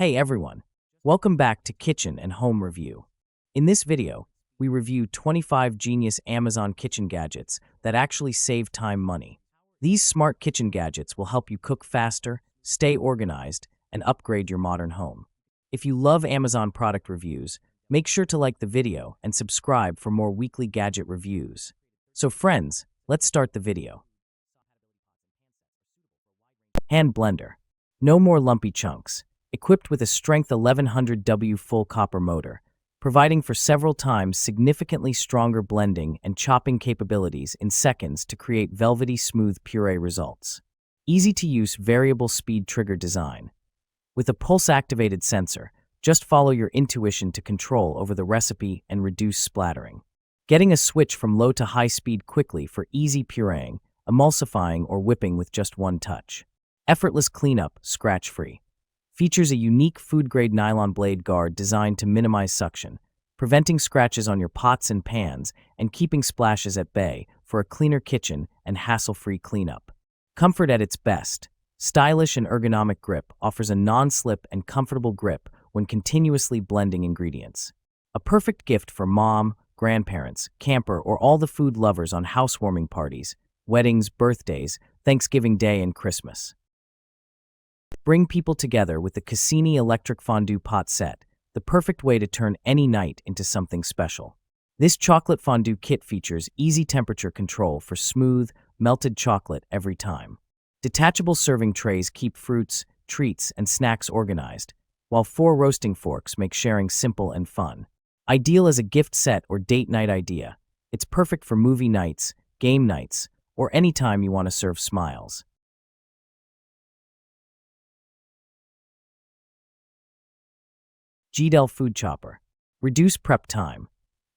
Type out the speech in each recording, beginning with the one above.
Hey everyone, welcome back to Kitchen and Home Review. In this video, we review 25 genius Amazon kitchen gadgets that actually save time money. These smart kitchen gadgets will help you cook faster, stay organized, and upgrade your modern home. If you love Amazon product reviews, make sure to like the video and subscribe for more weekly gadget reviews. So friends, let's start the video. Hand blender. No more lumpy chunks. Equipped with a strength 1100W full copper motor, providing for several times significantly stronger blending and chopping capabilities in seconds to create velvety smooth puree results. Easy-to-use variable speed trigger design. With a pulse-activated sensor, just follow your intuition to control over the recipe and reduce splattering. Getting a switch from low to high speed quickly for easy pureeing, emulsifying, or whipping with just one touch. Effortless cleanup, scratch-free. Features a unique food-grade nylon blade guard designed to minimize suction, preventing scratches on your pots and pans and keeping splashes at bay for a cleaner kitchen and hassle-free cleanup. Comfort at its best. Stylish and ergonomic grip offers a non-slip and comfortable grip when continuously blending ingredients. A perfect gift for mom, grandparents, camper, or all the food lovers on housewarming parties, weddings, birthdays, Thanksgiving Day, and Christmas. Bring people together with the Cassini electric fondue pot set, the perfect way to turn any night into something special. This chocolate fondue kit features easy temperature control for smooth, melted chocolate every time. Detachable serving trays keep fruits, treats, and snacks organized, while 4 roasting forks make sharing simple and fun. Ideal as a gift set or date night idea, it's perfect for movie nights, game nights, or any time you want to serve smiles. GDEL Food Chopper. Reduce prep time.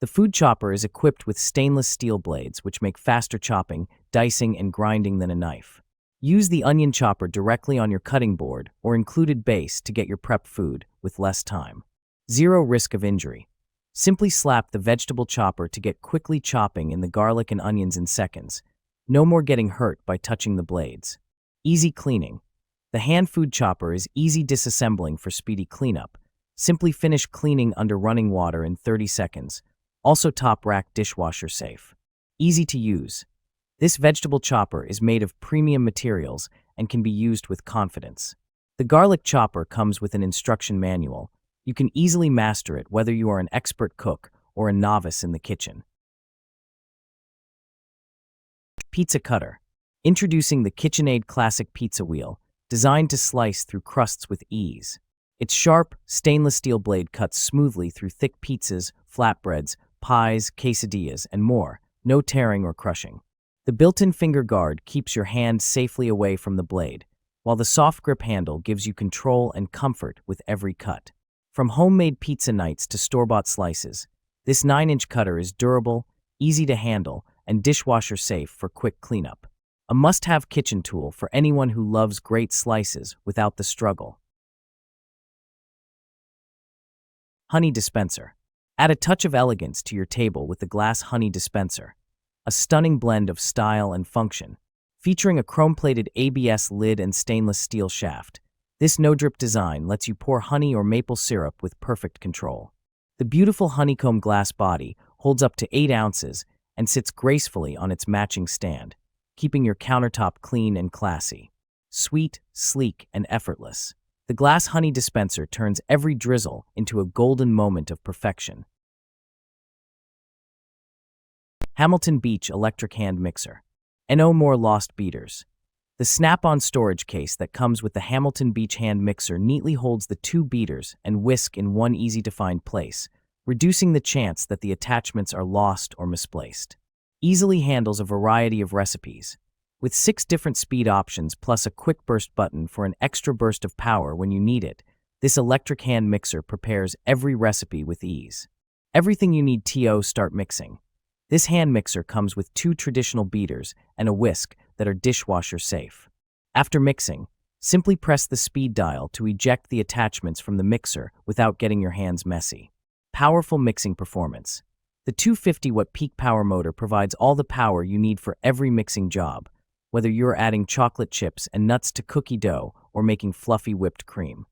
The food chopper is equipped with stainless steel blades which make faster chopping, dicing, and grinding than a knife. Use the onion chopper directly on your cutting board or included base to get your prep food with less time. Zero risk of injury. Simply slap the vegetable chopper to get quickly chopping in the garlic and onions in seconds. No more getting hurt by touching the blades. Easy cleaning. The hand food chopper is easy disassembling for speedy cleanup. Simply finish cleaning under running water in 30 seconds. Also top rack dishwasher safe. Easy to use. This vegetable chopper is made of premium materials and can be used with confidence. The garlic chopper comes with an instruction manual. You can easily master it whether you are an expert cook or a novice in the kitchen. Pizza cutter. Introducing the KitchenAid Classic Pizza Wheel, designed to slice through crusts with ease. Its sharp, stainless steel blade cuts smoothly through thick pizzas, flatbreads, pies, quesadillas, and more, no tearing or crushing. The built-in finger guard keeps your hand safely away from the blade, while the soft grip handle gives you control and comfort with every cut. From homemade pizza nights to store-bought slices, this 9-inch cutter is durable, easy to handle, and dishwasher safe for quick cleanup. A must-have kitchen tool for anyone who loves great slices without the struggle. Honey dispenser. Add a touch of elegance to your table with the glass honey dispenser. A stunning blend of style and function. Featuring a chrome-plated ABS lid and stainless steel shaft, this no-drip design lets you pour honey or maple syrup with perfect control. The beautiful honeycomb glass body holds up to 8 ounces and sits gracefully on its matching stand, keeping your countertop clean and classy. Sweet, sleek, and effortless. The glass honey dispenser turns every drizzle into a golden moment of perfection. Hamilton Beach Electric Hand Mixer. No more lost beaters. The snap-on storage case that comes with the Hamilton Beach hand mixer neatly holds the 2 beaters and whisk in one easy-to-find place, reducing the chance that the attachments are lost or misplaced. Easily handles a variety of recipes. With 6 different speed options plus a quick burst button for an extra burst of power when you need it, this electric hand mixer prepares every recipe with ease. Everything you need to start mixing. This hand mixer comes with 2 traditional beaters and a whisk that are dishwasher safe. After mixing, simply press the speed dial to eject the attachments from the mixer without getting your hands messy. Powerful mixing performance. The 250-watt peak power motor provides all the power you need for every mixing job, whether you're adding chocolate chips and nuts to cookie dough or making fluffy whipped cream.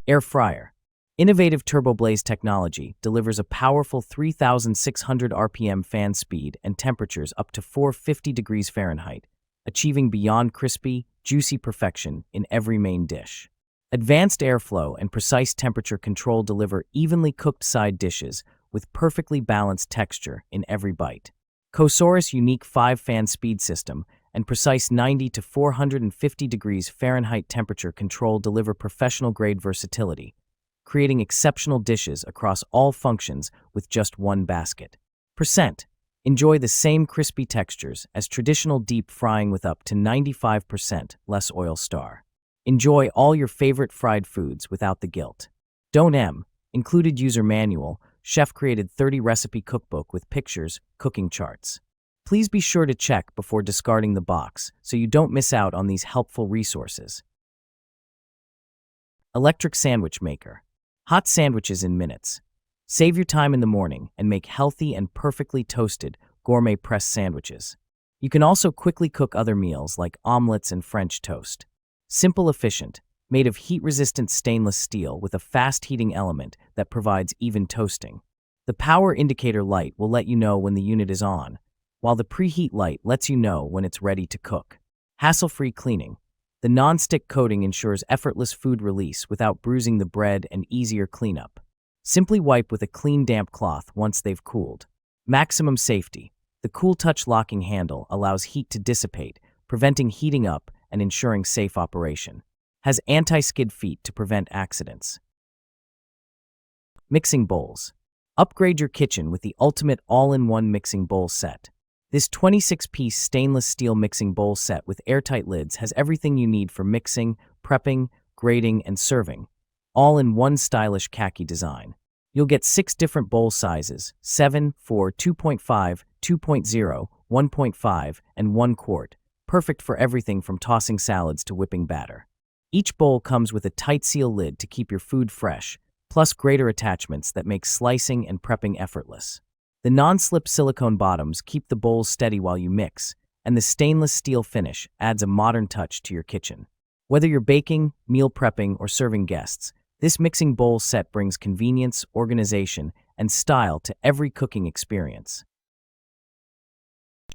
Air fryer. Innovative TurboBlaze technology delivers a powerful 3,600 RPM fan speed and temperatures up to 450 degrees Fahrenheit, achieving beyond crispy, juicy perfection in every main dish. Advanced airflow and precise temperature control deliver evenly cooked side dishes with perfectly balanced texture in every bite. Kosaurus' unique 5-fan speed system and precise 90 to 450 degrees Fahrenheit temperature control deliver professional-grade versatility, creating exceptional dishes across all functions with just one basket. Enjoy the same crispy textures as traditional deep frying with up to 95% less oil star. Enjoy all your favorite fried foods without the guilt. Included user manual, chef-created 30-recipe cookbook with pictures, cooking charts. Please be sure to check before discarding the box so you don't miss out on these helpful resources. Electric sandwich maker. Hot sandwiches in minutes. Save your time in the morning and make healthy and perfectly toasted gourmet press sandwiches. You can also quickly cook other meals like omelets and French toast. Simple, efficient, made of heat-resistant stainless steel with a fast heating element that provides even toasting. The power indicator light will let you know when the unit is on, while the preheat light lets you know when it's ready to cook. Hassle-free cleaning. The non-stick coating ensures effortless food release without bruising the bread and easier cleanup. Simply wipe with a clean, damp cloth once they've cooled. Maximum safety. The Cool Touch locking handle allows heat to dissipate, preventing heating up and ensuring safe operation. Has anti-skid feet to prevent accidents. Mixing bowls. Upgrade your kitchen with the ultimate all-in-one mixing bowl set. This 26-piece stainless steel mixing bowl set with airtight lids has everything you need for mixing, prepping, grating, and serving, all in one stylish khaki design. You'll get 6 different bowl sizes: 7, 4, 2.5, 2.0, 1.5, and 1 quart, perfect for everything from tossing salads to whipping batter. Each bowl comes with a tight seal lid to keep your food fresh, plus grater attachments that make slicing and prepping effortless. The non-slip silicone bottoms keep the bowls steady while you mix, and the stainless steel finish adds a modern touch to your kitchen. Whether you're baking, meal prepping, or serving guests, this mixing bowl set brings convenience, organization, and style to every cooking experience.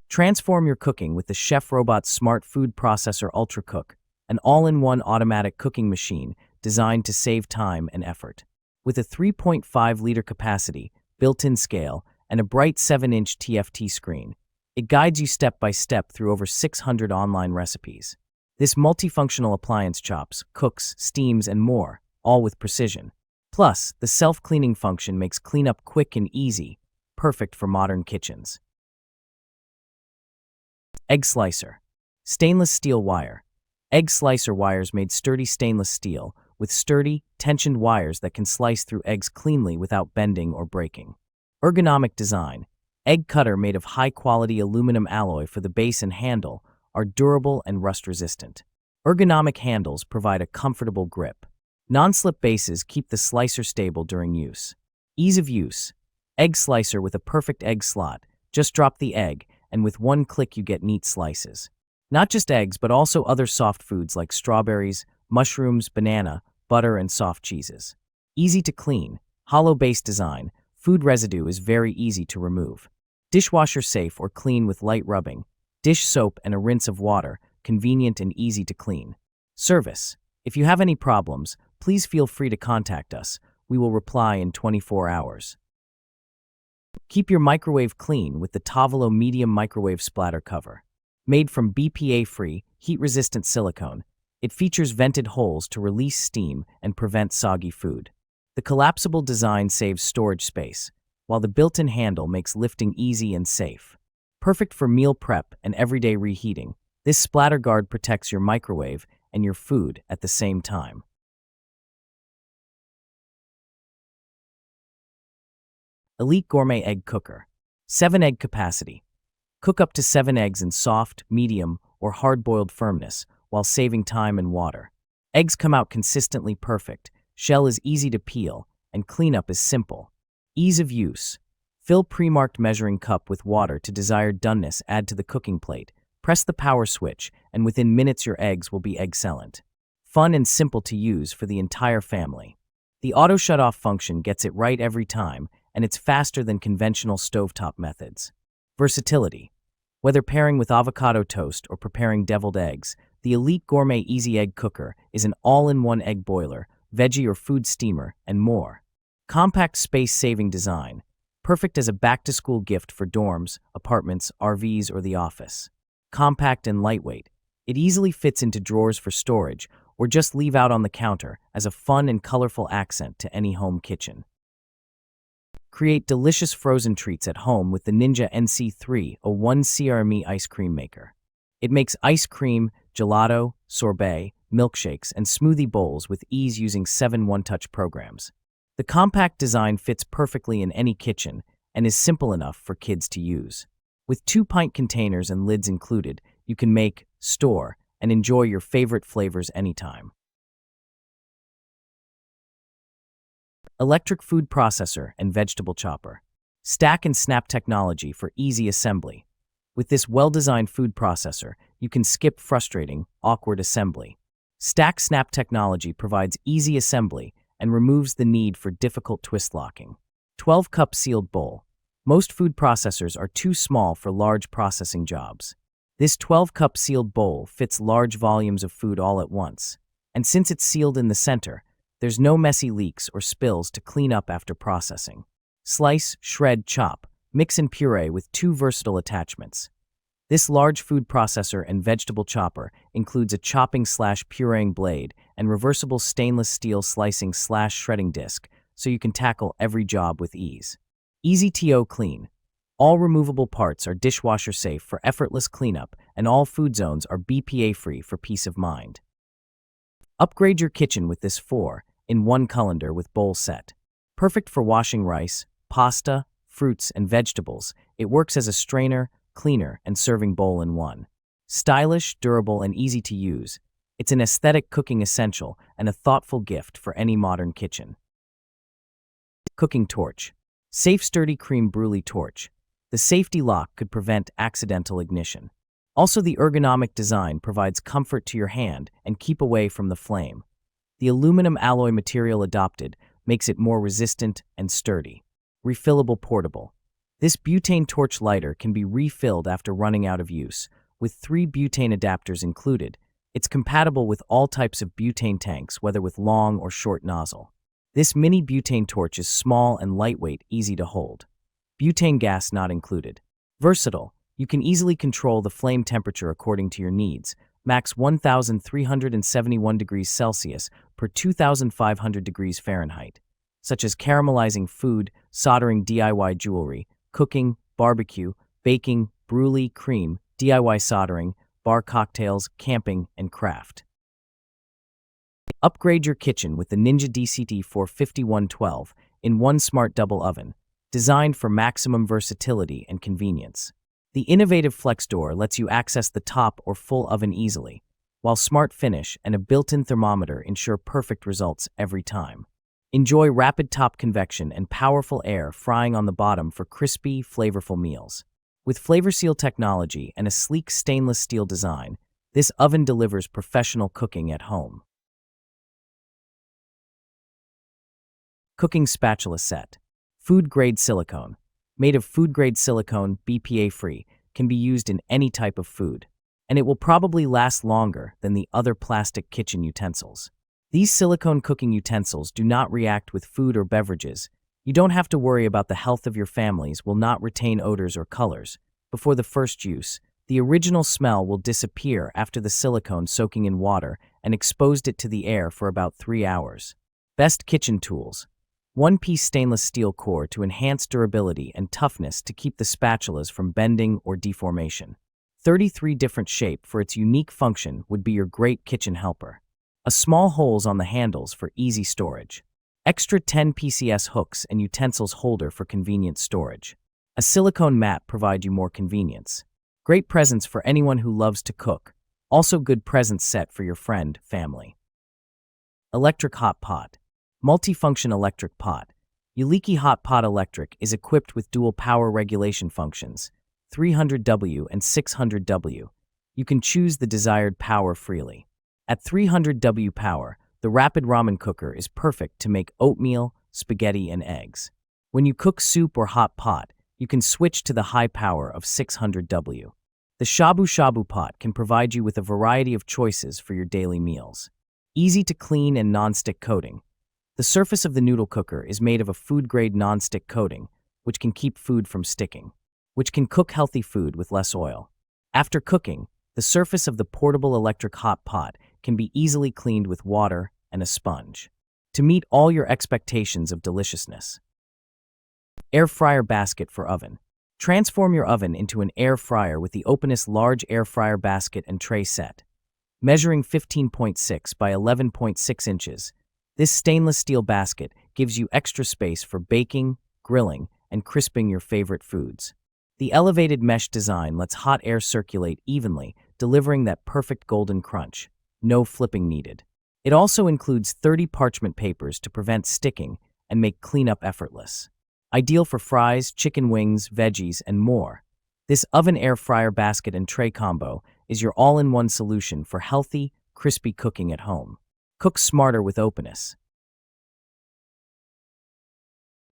Transform your cooking with the Chef Robot's Smart Food Processor Ultra Cook, an all-in-one automatic cooking machine designed to save time and effort. With a 3.5-liter capacity, built-in scale, and a bright 7-inch TFT screen, it guides you step by step through over 600 online recipes. This multifunctional appliance chops, cooks, steams, and more, all with precision. Plus, the self-cleaning function makes cleanup quick and easy, perfect for modern kitchens. Egg slicer. Stainless steel wire. Egg slicer wires made sturdy stainless steel with sturdy, tensioned wires that can slice through eggs cleanly without bending or breaking. Ergonomic design. Egg cutter made of high-quality aluminum alloy for the base and handle are durable and rust-resistant. Ergonomic handles provide a comfortable grip. Non-slip bases keep the slicer stable during use. Ease of use. Egg slicer with a perfect egg slot. Just drop the egg, and with one click you get neat slices. Not just eggs, but also other soft foods like strawberries, mushrooms, banana, butter, and soft cheeses. Easy to clean. Hollow base design. Food residue is very easy to remove. Dishwasher safe or clean with light rubbing. Dish soap and a rinse of water, convenient and easy to clean. Service. If you have any problems, please feel free to contact us. We will reply in 24 hours. Keep your microwave clean with the Tavolo Medium Microwave Splatter Cover. Made from BPA-free, heat-resistant silicone, it features vented holes to release steam and prevent soggy food. The collapsible design saves storage space, while the built-in handle makes lifting easy and safe. Perfect for meal prep and everyday reheating, this splatter guard protects your microwave and your food at the same time. Elite Gourmet Egg Cooker. 7-egg capacity. Cook up to 7 eggs in soft, medium, or hard-boiled firmness while saving time and water. Eggs come out consistently perfect, shell is easy to peel, and cleanup is simple. Ease of use. Fill pre-marked measuring cup with water to desired doneness, add to the cooking plate, press the power switch, and within minutes your eggs will be excellent. Fun and simple to use for the entire family. The auto shut-off function gets it right every time, and it's faster than conventional stovetop methods. Versatility. Whether pairing with avocado toast or preparing deviled eggs, the Elite Gourmet Easy Egg Cooker is an all-in-one egg boiler, veggie or food steamer, and more. Compact space-saving design. Perfect as a back-to-school gift for dorms, apartments, RVs, or the office. Compact and lightweight. It easily fits into drawers for storage, or just leave out on the counter as a fun and colorful accent to any home kitchen. Create delicious frozen treats at home with the Ninja NC3, a 1CRME ice cream maker. It makes ice cream, gelato, sorbet, milkshakes, and smoothie bowls with ease using 7 one-touch programs. The compact design fits perfectly in any kitchen and is simple enough for kids to use. With 2-pint containers and lids included, you can make, store, and enjoy your favorite flavors anytime. Electric food processor and vegetable chopper. Stack and snap technology for easy assembly. With this well-designed food processor, you can skip frustrating, awkward assembly. Stack snap technology provides easy assembly and removes the need for difficult twist locking. 12-cup sealed bowl. Most food processors are too small for large processing jobs. This 12-cup sealed bowl fits large volumes of food all at once. And since it's sealed in the center, there's no messy leaks or spills to clean up after processing. Slice, shred, chop, mix and puree with 2 versatile attachments. This large food processor and vegetable chopper includes a chopping/pureeing blade and reversible stainless steel slicing/shredding disc, so you can tackle every job with ease. Easy to clean. All removable parts are dishwasher safe for effortless cleanup, and all food zones are BPA-free for peace of mind. Upgrade your kitchen with this 4-in-1 colander with bowl set. Perfect for washing rice, pasta, fruits, and vegetables, it works as a strainer, cleaner, and serving bowl in one. Stylish, durable, and easy to use, it's an aesthetic cooking essential and a thoughtful gift for any modern kitchen. Cooking torch. Safe, sturdy creme brulee torch. The safety lock could prevent accidental ignition. Also, the ergonomic design provides comfort to your hand and keep away from the flame. The aluminum alloy material adopted makes it more resistant and sturdy. Refillable portable. This butane torch lighter can be refilled after running out of use. With 3 butane adapters included, it's compatible with all types of butane tanks, whether with long or short nozzle. This mini butane torch is small and lightweight, easy to hold. Butane gas not included. Versatile. You can easily control the flame temperature according to your needs. Max 1,371 degrees Celsius per 2,500 degrees Fahrenheit. Such as caramelizing food, soldering DIY jewelry, cooking, barbecue, baking, brulee, cream, DIY soldering, bar cocktails, camping, and craft. Upgrade your kitchen with the Ninja DCT 45112 in 1 smart double oven, designed for maximum versatility and convenience. The innovative flex door lets you access the top or full oven easily, while smart finish and a built-in thermometer ensure perfect results every time. Enjoy rapid top convection and powerful air frying on the bottom for crispy, flavorful meals. With Flavor Seal technology and a sleek stainless steel design, this oven delivers professional cooking at home. Cooking spatula set. Food-grade silicone. Made of food-grade silicone, BPA-free, can be used in any type of food, and it will probably last longer than the other plastic kitchen utensils. These silicone cooking utensils do not react with food or beverages. You don't have to worry about the health of your families will not retain odors or colors. Before the first use, the original smell will disappear after the silicone soaking in water and exposed it to the air for about 3 hours. Best kitchen tools. 1-piece stainless steel core to enhance durability and toughness to keep the spatulas from bending or deformation. 33 different shape for its unique function would be your great kitchen helper. A small holes on the handles for easy storage. Extra 10 PCS hooks and utensils holder for convenient storage. A silicone mat provide you more convenience. Great presents for anyone who loves to cook. Also good present set for your friend, family. Electric hot pot. Multifunction electric pot. Yuliki Hot Pot Electric is equipped with dual power regulation functions, 300W and 600W. You can choose the desired power freely. At 300W power, the rapid ramen cooker is perfect to make oatmeal, spaghetti, and eggs. When you cook soup or hot pot, you can switch to the high power of 600W. The shabu shabu pot can provide you with a variety of choices for your daily meals. Easy to clean and non-stick coating. The surface of the noodle cooker is made of a food-grade non-stick coating, which can keep food from sticking, which can cook healthy food with less oil. After cooking, the surface of the portable electric hot pot can be easily cleaned with water and a sponge to meet all your expectations of deliciousness. Air fryer basket for oven. Transform your oven into an air fryer with the Openness large air fryer basket and tray set. Measuring 15.6 by 11.6 inches, this stainless steel basket gives you extra space for baking, grilling, and crisping your favorite foods. The elevated mesh design lets hot air circulate evenly, delivering that perfect golden crunch. No flipping needed. It also includes 30 parchment papers to prevent sticking and make cleanup effortless. Ideal for fries, chicken wings, veggies, and more. This oven air fryer basket and tray combo is your all-in-one solution for healthy, crispy cooking at home. Cook smarter with Openness.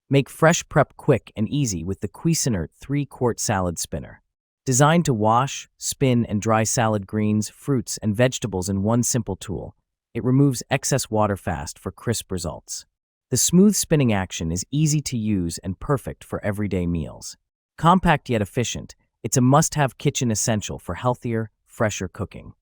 Make fresh prep quick and easy with the Cuisinart 3-quart salad spinner. Designed to wash, spin, and dry salad greens, fruits, and vegetables in one simple tool, it removes excess water fast for crisp results. The smooth spinning action is easy to use and perfect for everyday meals. Compact yet efficient, it's a must-have kitchen essential for healthier, fresher cooking.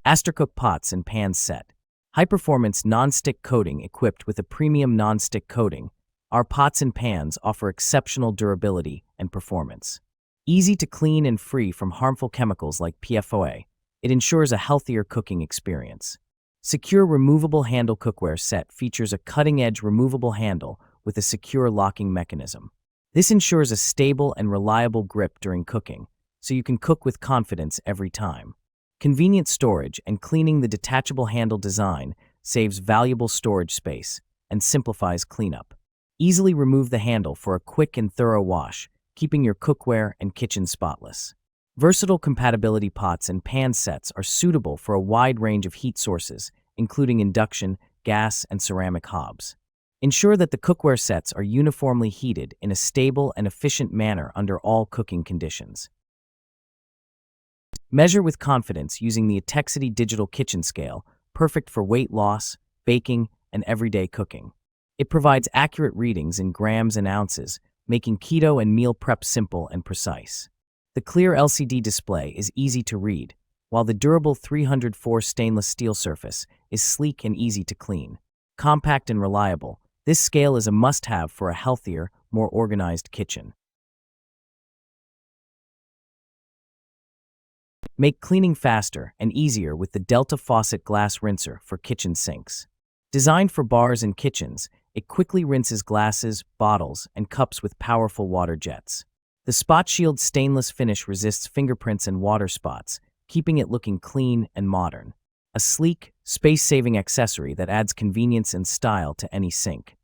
Astercook pots and pans set. High-performance non-stick coating equipped with a premium non-stick coating, our pots and pans offer exceptional durability and performance. Easy to clean and free from harmful chemicals like PFOA, it ensures a healthier cooking experience. Secure removable handle cookware set features a cutting-edge removable handle with a secure locking mechanism. This ensures a stable and reliable grip during cooking, so you can cook with confidence every time. Convenient storage and cleaning. The detachable handle design saves valuable storage space and simplifies cleanup. Easily remove the handle for a quick and thorough wash, keeping your cookware and kitchen spotless. Versatile compatibility pots and pan sets are suitable for a wide range of heat sources, including induction, gas, and ceramic hobs. Ensure that the cookware sets are uniformly heated in a stable and efficient manner under all cooking conditions. Measure with confidence using the Atexity Digital Kitchen Scale, perfect for weight loss, baking, and everyday cooking. It provides accurate readings in grams and ounces, making keto and meal prep simple and precise. The clear LCD display is easy to read, while the durable 304 stainless steel surface is sleek and easy to clean. Compact and reliable, this scale is a must-have for a healthier, more organized kitchen. Make cleaning faster and easier with the Delta Faucet Glass Rinser for kitchen sinks. Designed for bars and kitchens, it quickly rinses glasses, bottles, and cups with powerful water jets. The Spot Shield stainless finish resists fingerprints and water spots, keeping it looking clean and modern. A sleek, space-saving accessory that adds convenience and style to any sink.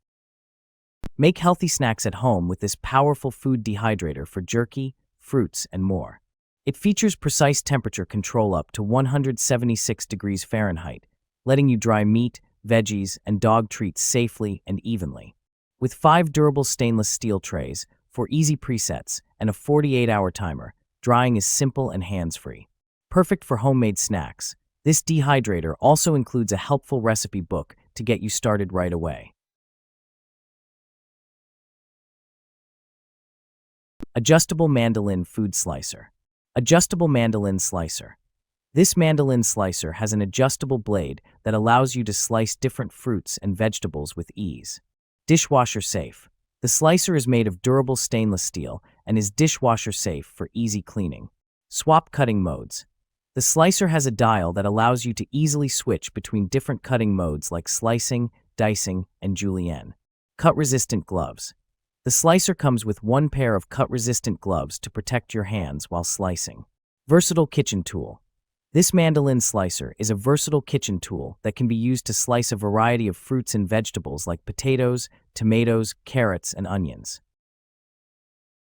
Make healthy snacks at home with this powerful food dehydrator for jerky, fruits, and more. It features precise temperature control up to 176 degrees Fahrenheit, letting you dry meat, veggies, and dog treats safely and evenly. With 5 durable stainless steel trays for easy presets and a 48-hour timer, drying is simple and hands-free. Perfect for homemade snacks, this dehydrator also includes a helpful recipe book to get you started right away. Adjustable Mandolin Food Slicer. Adjustable Mandolin Slicer. This mandolin slicer has an adjustable blade that allows you to slice different fruits and vegetables with ease. Dishwasher safe. The slicer is made of durable stainless steel and is dishwasher safe for easy cleaning. Swap cutting modes. The slicer has a dial that allows you to easily switch between different cutting modes like slicing, dicing, and julienne. Cut-resistant gloves. The slicer comes with 1 pair of cut-resistant gloves to protect your hands while slicing. Versatile kitchen tool. This mandolin slicer is a versatile kitchen tool that can be used to slice a variety of fruits and vegetables like potatoes, tomatoes, carrots, and onions.